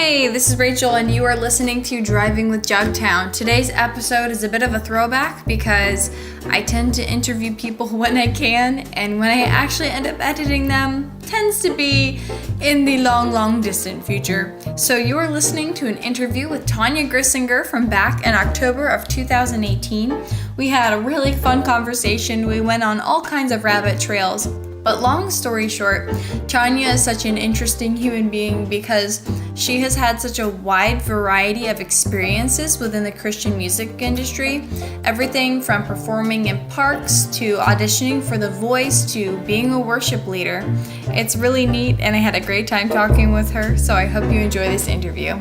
Hey, this is Rachel and you are listening to Driving with Jugtown. Today's episode is a bit of a throwback because I tend to interview people when I can, and when I actually end up editing them, tends to be in the long distant future. So you are listening to an interview with Tonya Grissinger from back in October of 2018. We had a really fun conversation. We went on all kinds of rabbit trails. But long story short, Tonya is such an interesting human being because she has had such a wide variety of experiences within the Christian music industry. Everything from performing in parks to auditioning for The Voice to being a worship leader. It's really neat and I had a great time talking with her, so I hope you enjoy this interview.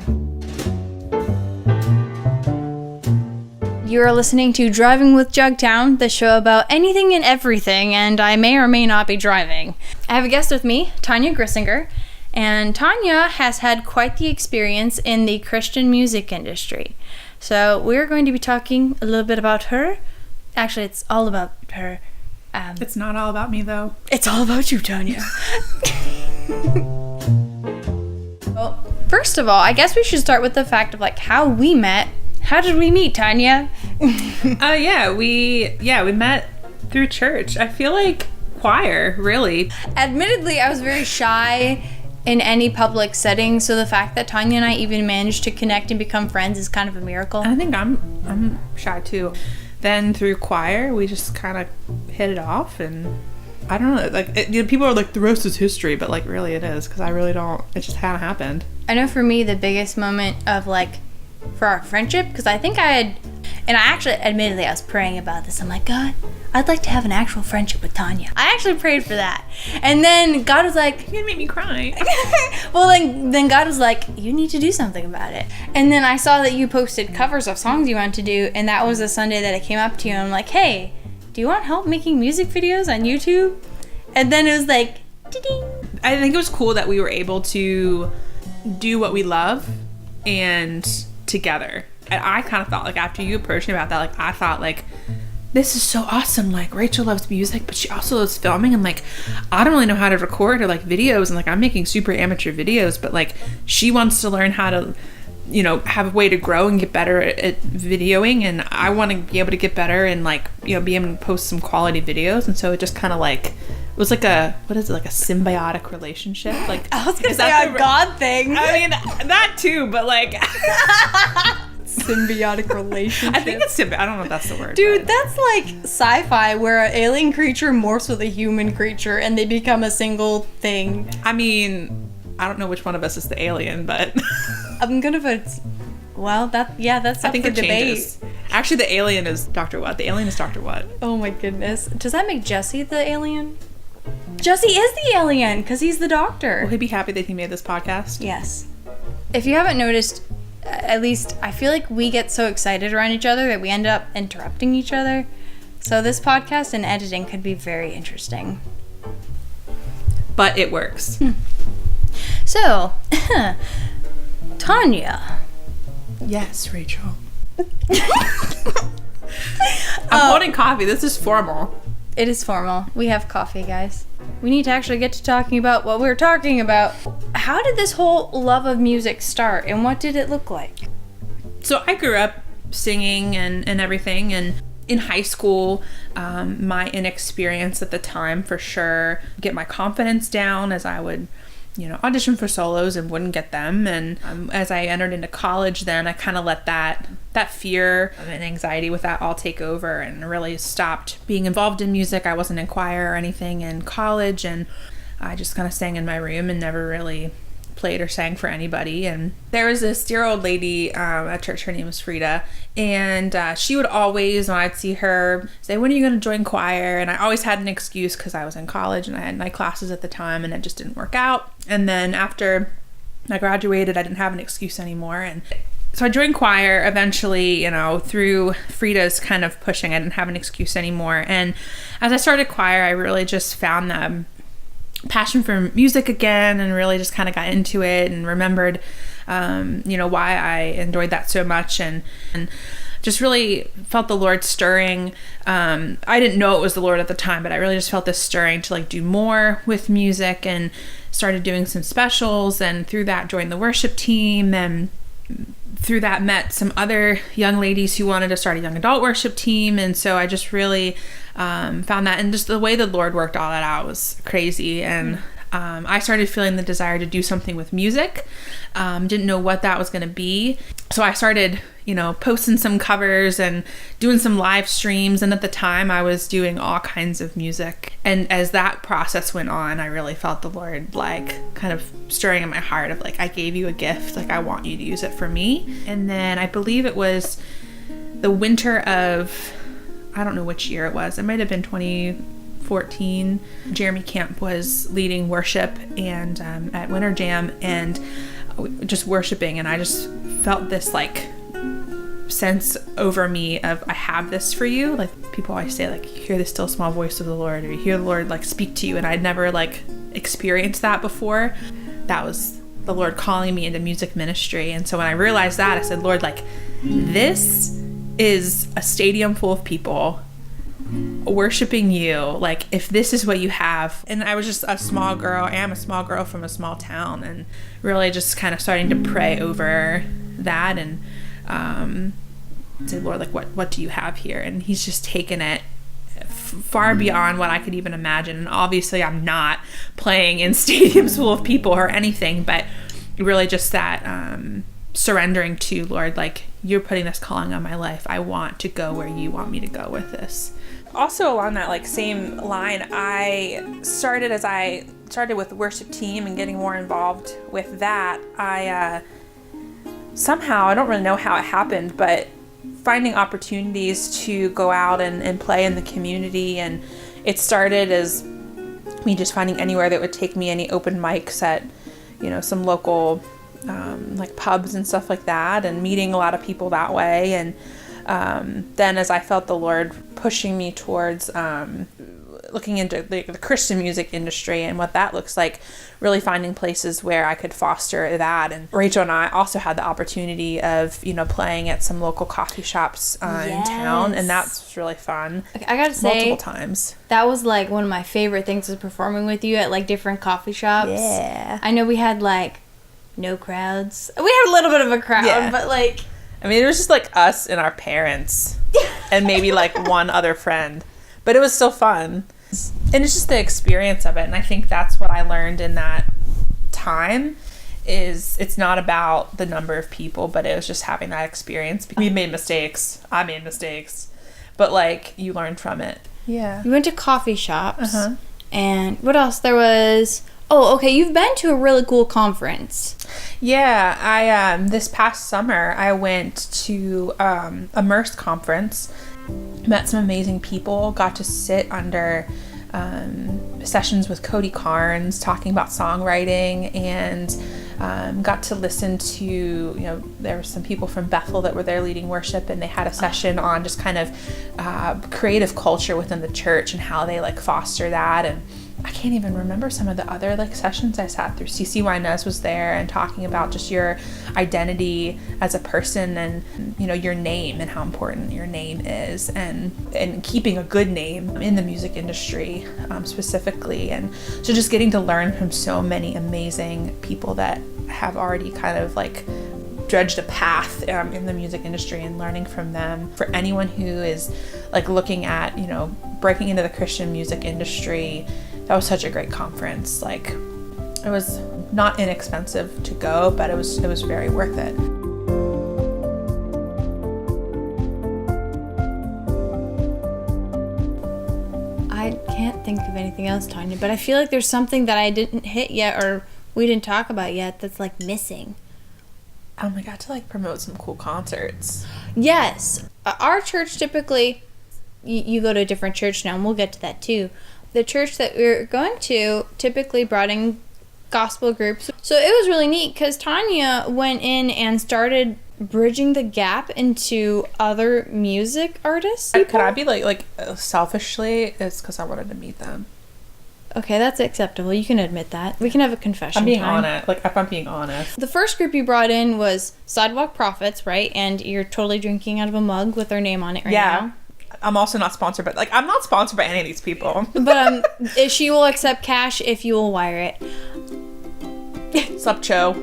You are listening to Driving with Jugtown, the show about anything and everything, and I may or may not be driving. I have a guest with me, Tonya Grissinger, and Tonya has had quite the experience in the Christian music industry. So we're going to be talking a little bit about her. Actually, it's all about her. It's not all about me, though. It's all about you, Tonya. Well, first of all, I guess we should start with the fact of how we met. How did we meet, Tonya? We met through church. I feel like choir, really. Admittedly, I was very shy in any public setting, so the fact that Tonya and I even managed to connect and become friends is kind of a miracle. I think I'm shy too. Then through choir, we just kind of hit it off, and I don't know. People are like, the rest is history, but really it is, because I really don't. It just kind of happened. I know for me, the biggest moment of for our friendship, because I think admittedly I was praying about this. I'm like, God, I'd like to have an actual friendship with Tonya. I actually prayed for that, and then God was like, you're gonna make me cry. Well, then God was like, you need to do something about it. And then I saw that you posted covers of songs you wanted to do, and that was the Sunday that I came up to you and I'm like, hey, do you want help making music videos on YouTube? And then it was like, ding. I think it was cool that we were able to do what we love and together. And I kind of thought, after you approached me about that, I thought, this is so awesome. Rachel loves music, but she also loves filming. And I don't really know how to record or videos. And I'm making super amateur videos, but she wants to learn how to, have a way to grow and get better at videoing. And I want to be able to get better and be able to post some quality videos. And so it just kind of it was a symbiotic relationship. I was gonna say a God thing. I mean, that too, but symbiotic relationship. I think it's I don't know if that's the word. Dude, that's sci-fi where an alien creature morphs with a human creature and they become a single thing. I mean, I don't know which one of us is the alien, but I'm gonna put. Well, that's up I think for it debate. Changes. Actually, the alien is Dr. What? The alien is Dr. What? Oh my goodness. Does that make Jesse the alien? Jesse is the alien because he's the doctor. Will he be happy that he made this podcast? Yes. If you haven't noticed, at least I feel like we get so excited around each other that we end up interrupting each other. So this podcast and editing could be very interesting. But it works. So, Tonya. Yes, Rachel. I'm holding coffee. This is formal. It is formal. We have coffee, guys. We need to actually get to talking about what we're talking about. How did this whole love of music start, and what did it look like? So I grew up singing and everything, and in high school, my inexperience at the time, for sure, get my confidence down as I would audition for solos and wouldn't get them. And as I entered into college, then I kind of let that fear and anxiety with that all take over and really stopped being involved in music. I wasn't in choir or anything in college, and I just kind of sang in my room and never really played or sang for anybody. And there was this dear old lady at church. Her name was Frida, and she would always, when I'd see her, say, when are you going to join choir? And I always had an excuse because I was in college and I had my classes at the time, and it just didn't work out. And then after I graduated, I didn't have an excuse anymore, and so I joined choir eventually, through Frida's kind of pushing. I didn't have an excuse anymore. And as I started choir, I really just found that passion for music again, and really just kind of got into it and remembered, why I enjoyed that so much. And just really felt the Lord stirring. I didn't know it was the Lord at the time, but I really just felt this stirring to like do more with music, and started doing some specials, and through that joined the worship team, and through that met some other young ladies who wanted to start a young adult worship team. And so I just really found that, and just the way the Lord worked all that out was crazy. And I started feeling the desire to do something with music. Didn't know what that was going to be. So I started, posting some covers and doing some live streams. And at the time I was doing all kinds of music. And as that process went on, I really felt the Lord like kind of stirring in my heart of like, I gave you a gift. Like, I want you to use it for me. And then I believe it was the winter of, I don't know which year it was. It might have been 2014. Jeremy Camp was leading worship and at Winter Jam, and just worshiping, and I just felt this like sense over me of, I have this for you. Like, people always say like, you hear the still small voice of the Lord, or you hear the Lord like speak to you, and I'd never like experienced that before. That was the Lord calling me into music ministry. And so when I realized that, I said, Lord, like, this is a stadium full of people worshiping you. Like, if this is what you have. And I was just a small girl. I am a small girl from a small town, and really just kind of starting to pray over that, and say, Lord, like, what do you have here? And he's just taken it far beyond what I could even imagine. And obviously I'm not playing in stadiums full of people or anything, but really just that surrendering to, Lord, like, you're putting this calling on my life. I want to go where you want me to go with this. Also along that like same line, I started with worship team and getting more involved with that. I somehow, I don't really know how it happened, but finding opportunities to go out and play in the community. And it started as me just finding anywhere that would take me, any open mics at, some local like pubs and stuff like that, and meeting a lot of people that way. And then as I felt the Lord pushing me towards looking into the Christian music industry and what that looks like, really finding places where I could foster that. And Rachel and I also had the opportunity of, playing at some local coffee shops in town, and that's really fun. I gotta say, multiple times. That was like one of my favorite things, was performing with you at like different coffee shops. Yeah. I know we had like no crowds. We had a little bit of a crowd, but like, I mean, it was just like us and our parents and maybe like one other friend, but it was still fun. And it's just the experience of it. And I think that's what I learned in that time, is it's not about the number of people, but it was just having that experience. We made mistakes. I made mistakes, but like, you learn from it. Yeah. We went to coffee shops. And what else? There was, you've been to a really cool conference. Yeah, I this past summer I went to a Merce conference, met some amazing people, got to sit under sessions with Cody Carnes talking about songwriting, and got to listen to, there were some people from Bethel that were there leading worship, and they had a session on just kind of creative culture within the church and how they like foster that. And I can't even remember some of the other like sessions I sat through. CC Wynez was there and talking about just your identity as a person, and your name and how important your name is, and keeping a good name in the music industry specifically. And so just getting to learn from so many amazing people that have already kind of like dredged a path in the music industry, and learning from them. For anyone who is like looking at breaking into the Christian music industry, that was such a great conference. Like, it was not inexpensive to go, but it was very worth it. I can't think of anything else, Tonya, but I feel like there's something that I didn't hit yet, or we didn't talk about yet, that's like missing. Oh my God, to like promote some cool concerts. Yes. Our church typically, you go to a different church now, and we'll get to that too. The church that we're going to typically brought in gospel groups. So it was really neat because Tonya went in and started bridging the gap into other music artists. Could I be like selfishly, it's because I wanted to meet them. Okay, that's acceptable. You can admit that. We can have a confession I'm being time. honest. Like, if I'm being honest. The first group you brought in was Sidewalk Prophets, right? And you're totally drinking out of a mug with their name on it right now. I'm also not sponsored, but, like, I'm not sponsored by any of these people. But she will accept cash if you will wire it. Sup, Cho?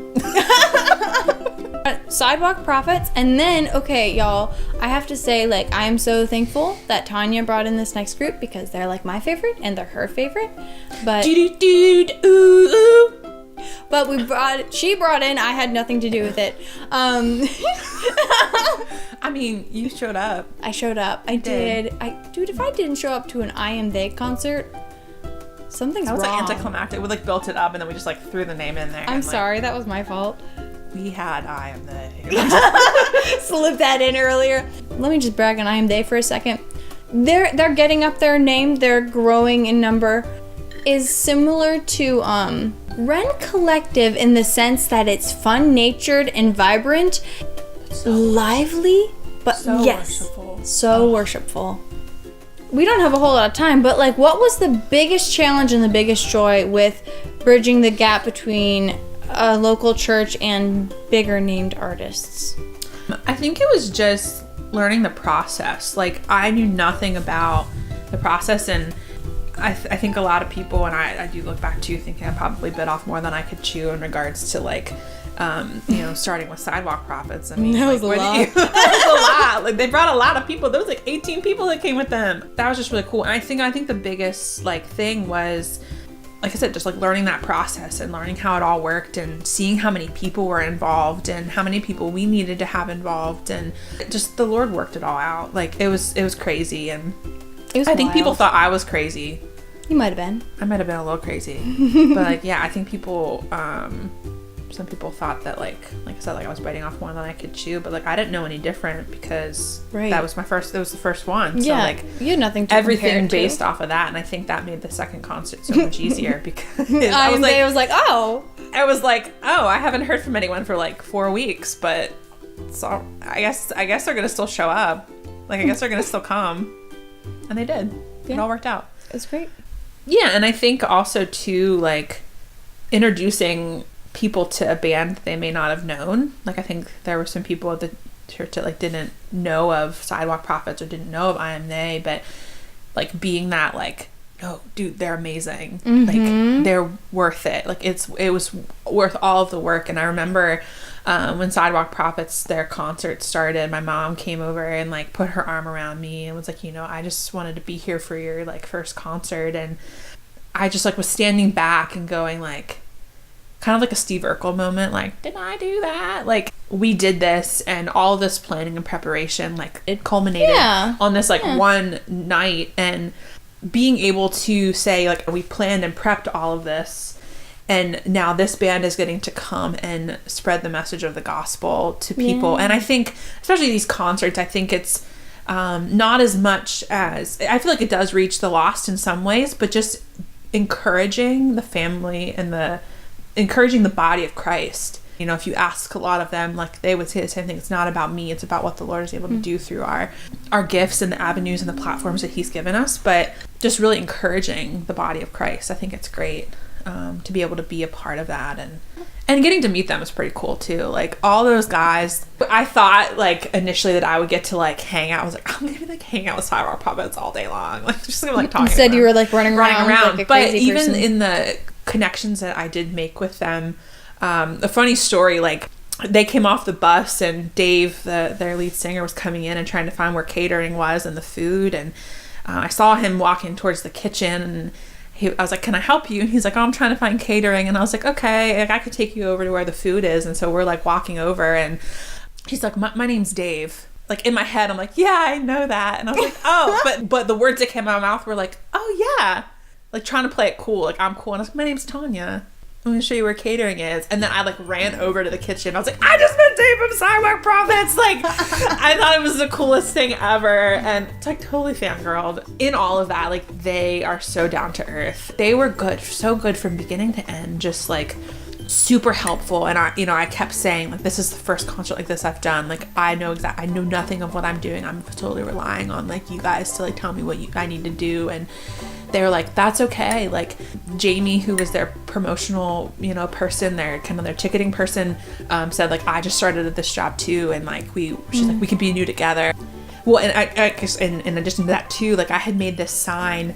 Sidewalk Prophets, and then, okay, y'all, I have to say, like, I am so thankful that Tonya brought in this next group because they're, like, my favorite and they're her favorite. But she brought in, I had nothing to do with it. I mean, you showed up. I showed up. I did. Dude, if I didn't show up to an I Am They concert, something's wrong. That was, like, anticlimactic. We, like, built it up and then we just, like, threw the name in there. I'm sorry, that was my fault. We had I Am They. Slipped that in earlier. Let me just brag on I Am They for a second. They're getting up their name. They're growing in number. Is similar to Ren Collective in the sense that it's fun-natured and vibrant, lively, but so yes, worshipful. So worshipful. We don't have a whole lot of time, but like, what was the biggest challenge and the biggest joy with bridging the gap between a local church and bigger named artists? I think it was just learning the process. Like, I knew nothing about the process, and I think a lot of people, and I do look back to thinking I probably bit off more than I could chew in regards to, like, starting with Sidewalk Prophets. I mean, that was a lot. That was a lot. Like, they brought a lot of people. There was like 18 people that came with them. That was just really cool. And I think the biggest, like, thing was, like I said, just like learning that process and learning how it all worked and seeing how many people were involved and how many people we needed to have involved, and just the Lord worked it all out. Like, it was crazy, and I think people thought I was crazy. You might have been. I might have been a little crazy. But, like, yeah, I think people, some people thought that, like I said, like, I was biting off more than I could chew, but, like, I didn't know any different because that was the first one. So, like, you had nothing to everything compare based to. off of that, and I think that made the second concert so much easier because I was like, oh, I haven't heard from anyone for like 4 weeks, but so I guess they're gonna still show up. Like, I guess they're gonna still come, and they did. Yeah. It all worked out. It's great. Yeah, and I think also too, like, introducing people to a band they may not have known. Like, I think there were some people at the church that, like, didn't know of Sidewalk Prophets or didn't know of I Am They, but, like, being that, like, oh, dude, they're amazing. Mm-hmm. Like, they're worth it. Like, it was worth all of the work. And I remember when Sidewalk Prophets, their concert started, my mom came over and, like, put her arm around me and was like, I just wanted to be here for your, like, first concert. And I just, like, was standing back and going, like, kind of like a Steve Urkel moment, like, did I do that? Like, we did this, and all this planning and preparation, like, it culminated on this, like, one night, and being able to say, like, we planned and prepped all of this, and now this band is getting to come and spread the message of the gospel to people. And I think, especially these concerts, I think it's not as much as, I feel like it does reach the lost in some ways, but just encouraging the family and encouraging the body of Christ. If you ask a lot of them, like, they would say the same thing. It's not about me. It's about what the Lord is able to do through our gifts and the avenues and the platforms that he's given us. But just really encouraging the body of Christ. I think it's great to be able to be a part of that. And getting to meet them is pretty cool too. Like, all those guys, I thought, like, initially that I would get to, like, hang out. I was like, I'm gonna be, like, hang out with Sidewalk Prophets all day long. Like, just gonna, like, talking. Instead, you were, like, running around like a crazy but even person. In the connections that I did make with them, a funny story, like, they came off the bus and Dave, their lead singer, was coming in and trying to find where catering was and the food, and I saw him walking towards the kitchen, and I was like, can I help you? And he's like, oh, I'm trying to find catering. And I was like, okay, like, I could take you over to where the food is. And so we're, like, walking over, and he's like, my name's Dave. Like, in my head, I'm like, yeah, I know that. And I was like, oh, but the words that came out of my mouth were like, oh yeah, like, trying to play it cool, like, I'm cool. And I was like, my name's Tonya. I'm gonna show you where catering is. And then I, like, ran over to the kitchen. I was like, I just met Dave from Sidewalk Prophets. Like, I thought it was the coolest thing ever. And it's, like, totally fangirled. In all of that, like, they are so down to earth. They were good, so good from beginning to end. Just, like, super helpful. And I kept saying, like, this is the first concert like this I've done. Like, I know nothing of what I'm doing. I'm totally relying on, like, you guys to, like, tell me what I need to do. And they were like, that's okay. Like Jamie, who was their promotional, person, their ticketing person, said like, I just started at this job too. And like, she's like, we could be new together. Well, and I guess in addition to that too, like I had made this sign.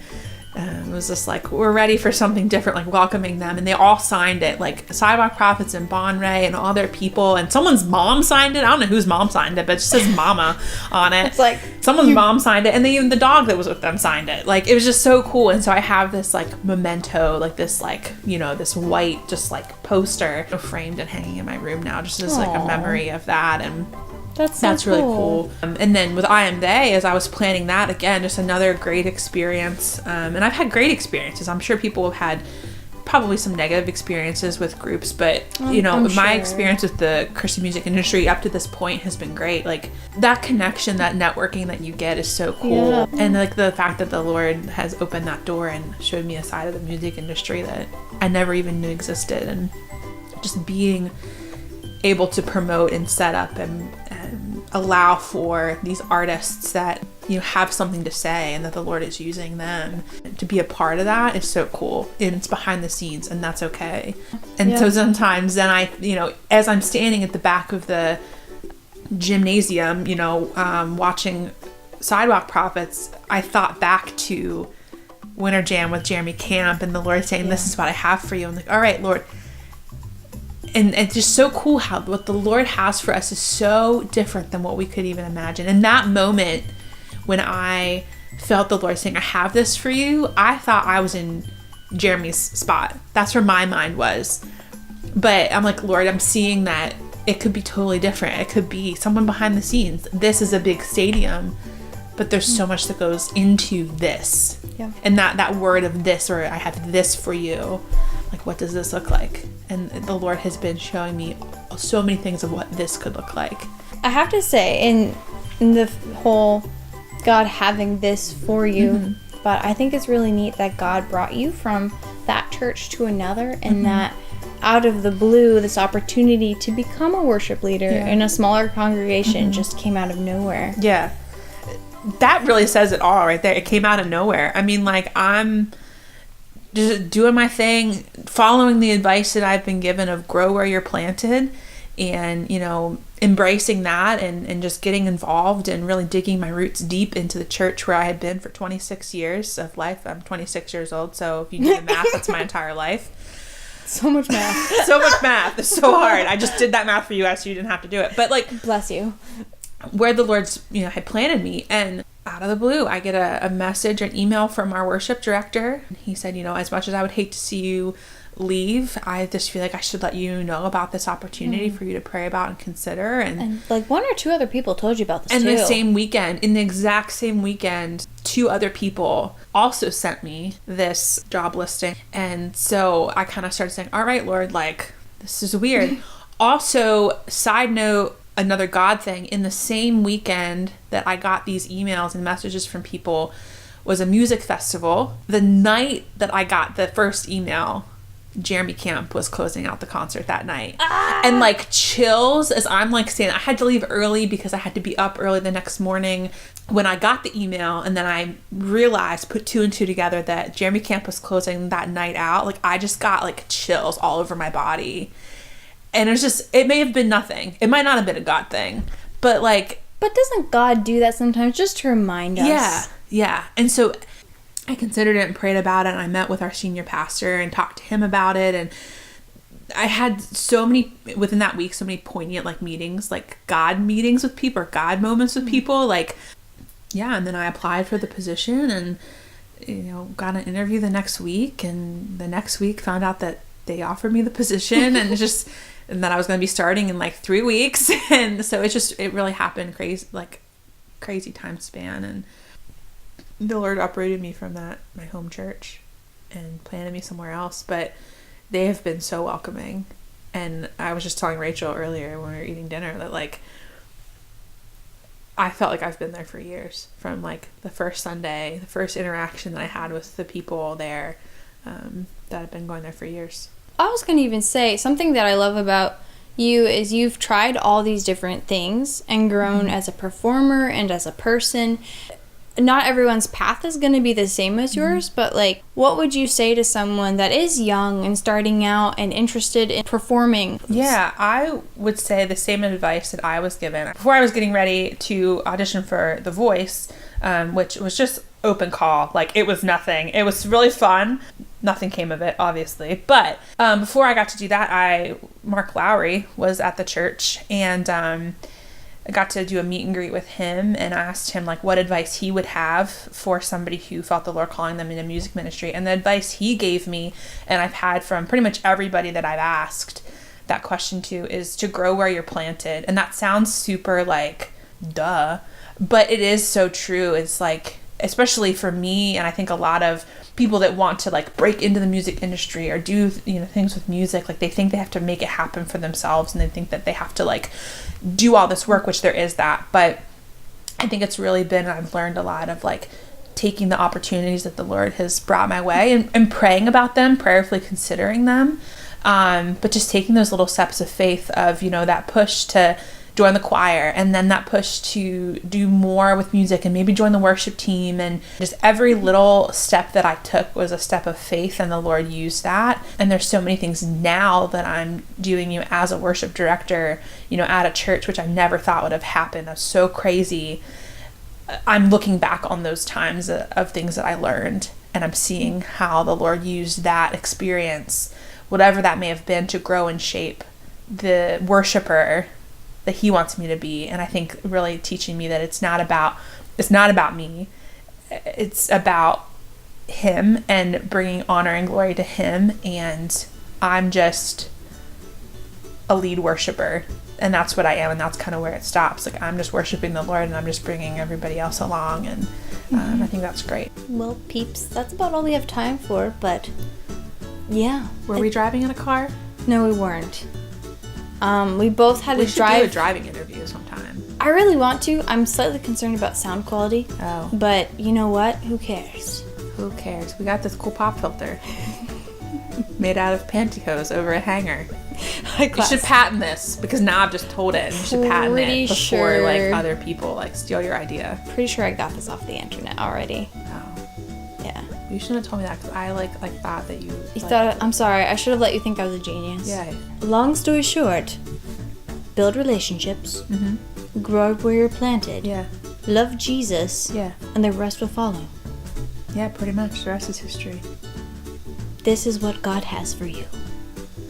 It was just like, we're ready for something different, like welcoming them. And they all signed it, like Sidewalk Prophets and Bon Ray and all their people. And someone's mom signed it. I don't know whose mom signed it, but it just says mama on it. It's like someone's mom signed it. And even the dog that was with them signed it. Like, it was just so cool. And so I have this like memento, like this, like, this white, just like poster framed and hanging in my room now, just as like a memory of that. And that's really cool. And then with I Am They, as I was planning that, again, just another great experience. And I've had great experiences. I'm sure people have had probably some negative experiences with groups, but my experience with the Christian music industry up to this point has been great. Like that connection, that networking that you get is so cool. Yeah. And like the fact that the Lord has opened that door and showed me a side of the music industry that I never even knew existed, and just being able to promote and set up and allow for these artists that have something to say, and that the Lord is using them to be a part of that is so cool. And it's behind the scenes, and that's okay. And so sometimes then I, as I'm standing at the back of the gymnasium, watching Sidewalk Prophets, I thought back to Winter Jam with Jeremy Camp, and the Lord saying, this is what I have for you. I'm like, all right, Lord. And it's just so cool how what the Lord has for us is so different than what we could even imagine. And that moment when I felt the Lord saying, I have this for you, I thought I was in Jeremy's spot. That's where my mind was. But I'm like, Lord, I'm seeing that it could be totally different. It could be someone behind the scenes. This is a big stadium, but there's so much that goes into this. Yeah. And that word of this, or I have this for you, like, what does this look like? And the Lord has been showing me so many things of what this could look like. I have to say, in the whole God having this for you, but I think it's really neat that God brought you from that church to another, and that out of the blue, this opportunity to become a worship leader in a smaller congregation just came out of nowhere. Yeah. That really says it all right there. It came out of nowhere. I mean, like, I'm just doing my thing, following the advice that I've been given of grow where you're planted, and, embracing that and just getting involved and really digging my roots deep into the church where I had been for 26 years of life. I'm 26 years old, so if you do the math, that's my entire life. So much math. So much math. It's so hard. I just did that math for you guys so you didn't have to do it. But like, bless you. Where the Lord's, had planted me, and out of the blue, I get a message, an email from our worship director. He said, as much as I would hate to see you leave, I just feel like I should let you know about this opportunity for you to pray about and consider. And like one or two other people told you about this too. And in the exact same weekend, 2 other people also sent me this job listing. And so I kind of started saying, all right, Lord, like, this is weird. Also, side note, another God thing, in the same weekend that I got these emails and messages from people was a music festival. The night that I got the first email, Jeremy Camp was closing out the concert that night. And like chills as I'm like saying, I had to leave early because I had to be up early the next morning. When I got the email and then I realized, put 2 and 2 together, that Jeremy Camp was closing that night out, like I just got like chills all over my body. And it's just, it may have been nothing. It might not have been a God thing, but like. But doesn't God do that sometimes just to remind us? Yeah. And so I considered it and prayed about it, and I met with our senior pastor and talked to him about it. And I had within that week, so many poignant like meetings, like God meetings with people, or God moments with people. Like, yeah. And then I applied for the position and, got an interview the next week. And the next week found out that they offered me the position and and that I was going to be starting in like 3 weeks. And so it really happened crazy time span. And the Lord uprooted me from my home church and planted me somewhere else. But they have been so welcoming. And I was just telling Rachel earlier when we were eating dinner that like, I felt like I've been there for years, from like the first Sunday, the first interaction that I had with the people there, that have been going there for years. I was going to even say, something that I love about you is you've tried all these different things and grown as a performer and as a person. not everyone's path is going to be the same as yours, but like, what would you say to someone that is young and starting out and interested in performing? Yeah, I would say the same advice that I was given before I was getting ready to audition for The Voice, which was just open call. Like, it was nothing. It was really fun. Nothing came of it, obviously. But before I got to do that, Mark Lowry was at the church, and I got to do a meet and greet with him, and I asked him like what advice he would have for somebody who felt the Lord calling them into music ministry. And the advice he gave me, and I've had from pretty much everybody that I've asked that question to, is to grow where you're planted. And that sounds super like duh, but it is so true. It's like, especially for me, and I think a lot of people that want to like break into the music industry or do, you know, things with music, like they think they have to make it happen for themselves, and they think that they have to like do all this work, which there is that. But I think it's really been, I've learned a lot of like taking the opportunities that the Lord has brought my way and praying about them, prayerfully considering them, but just taking those little steps of faith of, you know, that push to join the choir, and then that push to do more with music and maybe join the worship team. And just every little step that I took was a step of faith, and the Lord used that. And there's so many things now that I'm doing, you know, as a worship director, you know, at a church, which I never thought would have happened. That's so crazy. I'm looking back on those times of things that I learned, and I'm seeing how the Lord used that experience, whatever that may have been, to grow and shape the worshiper that he wants me to be. And I think really teaching me that it's not about me. It's about him and bringing honor and glory to him. And I'm just a lead worshiper, and that's what I am. And that's kind of where it stops. Like, I'm just worshiping the Lord, and I'm just bringing everybody else along. And I think that's great. Well, peeps, that's about all we have time for, but yeah. Were we driving in a car? No, we weren't. We both had we to should drive. do a driving interview sometime. I really want to. I'm slightly concerned about sound quality. Oh. But you know what? Who cares? Who cares? We got this cool pop filter made out of pantyhose over a hanger. You should patent this, because now I've just told it, and you should patent it before like other people like steal your idea. Pretty sure I got this off the internet already. Oh. Yeah. You shouldn't have told me that, because I like thought that you thought. I'm sorry. I should have let you think I was a genius. Yeah. Long story short, build relationships. Mm-hmm. Grow where you're planted. Yeah. Love Jesus. Yeah. And the rest will follow. Yeah, pretty much. The rest is history. This is what God has for you.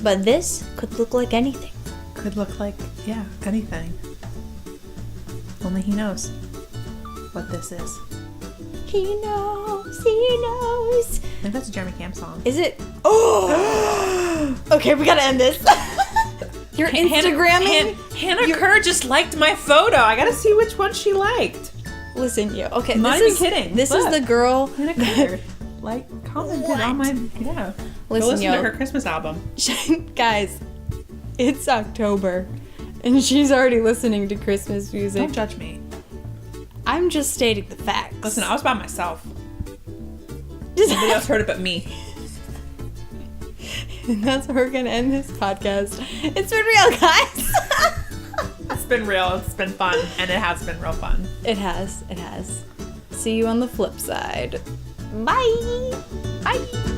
But this could look like anything. Could look like, yeah, anything. Only he knows what this is. He knows. He knows. I think that's a Jeremy Camp song. Is it? Oh! Okay, we gotta end this. You're Instagramming? Hannah Kerr just liked my photo. I gotta see which one she liked. Listen, you. Okay, I'm not even kidding. This is the girl. Hannah Kerr, like, commented on my, yeah. Listen to her Christmas album. Guys, it's October, and she's already listening to Christmas music. Don't judge me. I'm just stating the facts. Listen, I was by myself. Nobody else heard it but me. And that's where we're gonna end this podcast. It's been real, guys. It's been real. It's been fun, and it has been real fun. It has. It has. See you on the flip side. Bye. Bye.